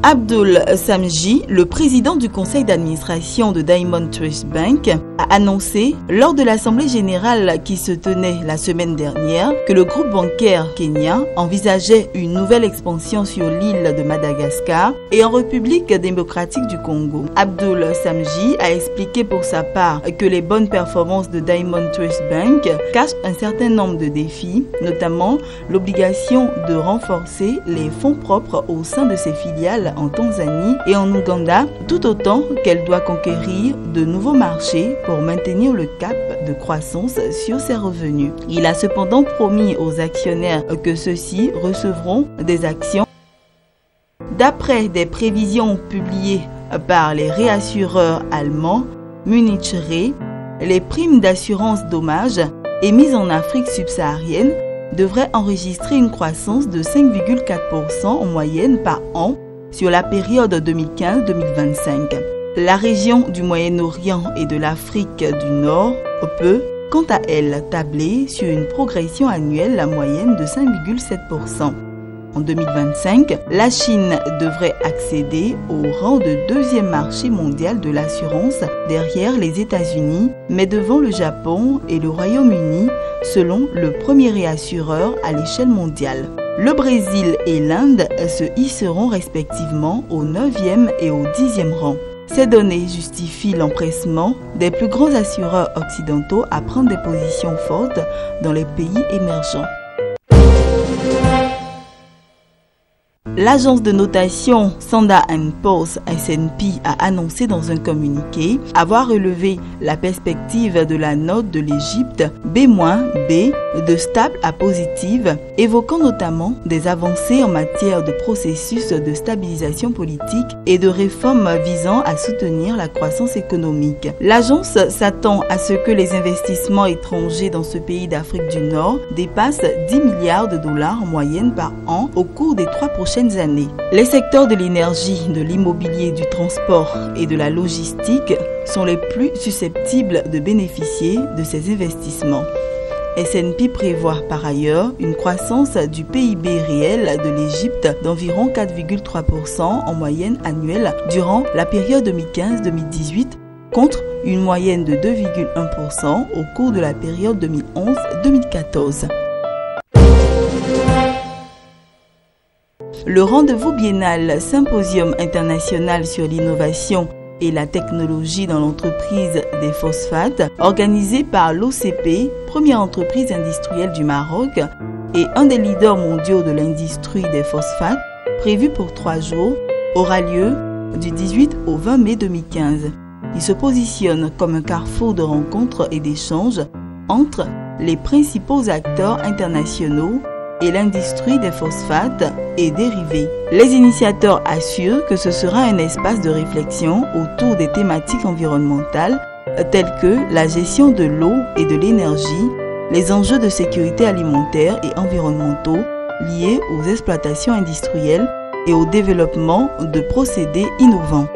Abdul Samji, le président du conseil d'administration de Diamond Trust Bank, a annoncé lors de l'assemblée générale qui se tenait la semaine dernière que le groupe bancaire kenyan envisageait une nouvelle expansion sur l'île de Madagascar et en République démocratique du Congo. Abdul Samji a expliqué pour sa part que les bonnes performances de Diamond Trust Bank cachent un certain nombre de défis, notamment l'obligation de renforcer les fonds propres au sein de ses filiales en Tanzanie et en Ouganda, tout autant qu'elle doit conquérir de nouveaux marchés pour maintenir le cap de croissance sur ses revenus. Il a cependant promis aux actionnaires que ceux-ci recevront des actions. D'après des prévisions publiées par les réassureurs allemands Munich Re, les primes d'assurance dommages émises en Afrique subsaharienne devraient enregistrer une croissance de 5,4% en moyenne par an sur la période 2015-2025. La région du Moyen-Orient et de l'Afrique du Nord peut, quant à elle, tabler sur une progression annuelle moyenne de 5,7%. En 2025, la Chine devrait accéder au rang de deuxième marché mondial de l'assurance derrière les États-Unis, mais devant le Japon et le Royaume-Uni, selon le premier réassureur à l'échelle mondiale. Le Brésil et l'Inde se hisseront respectivement au 9e et au 10e rang. Ces données justifient l'empressement des plus grands assureurs occidentaux à prendre des positions fortes dans les pays émergents. L'agence de notation Standard & Poor's S&P a annoncé dans un communiqué avoir relevé la perspective de la note de l'Égypte B- B de stable à positive, évoquant notamment des avancées en matière de processus de stabilisation politique et de réformes visant à soutenir la croissance économique. L'agence s'attend à ce que les investissements étrangers dans ce pays d'Afrique du Nord dépassent 10 milliards de dollars en moyenne par an au cours des 3 prochaines années. Les secteurs de l'énergie, de l'immobilier, du transport et de la logistique sont les plus susceptibles de bénéficier de ces investissements. S&P prévoit par ailleurs une croissance du PIB réel de l'Égypte d'environ 4,3% en moyenne annuelle durant la période 2015-2018 contre une moyenne de 2,1% au cours de la période 2011-2014. Le rendez-vous biennal Symposium international sur l'innovation et la technologie dans l'entreprise des phosphates, organisé par l'OCP, première entreprise industrielle du Maroc et un des leaders mondiaux de l'industrie des phosphates, prévu pour 3 jours, aura lieu du 18 au 20 mai 2015. Il se positionne comme un carrefour de rencontres et d'échanges entre les principaux acteurs internationaux et l'industrie des phosphates et dérivés. Les initiateurs assurent que ce sera un espace de réflexion autour des thématiques environnementales telles que la gestion de l'eau et de l'énergie, les enjeux de sécurité alimentaire et environnementaux liés aux exploitations industrielles et au développement de procédés innovants.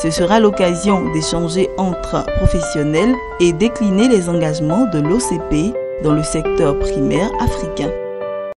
Ce sera l'occasion d'échanger entre professionnels et décliner les engagements de l'OCP dans le secteur primaire africain.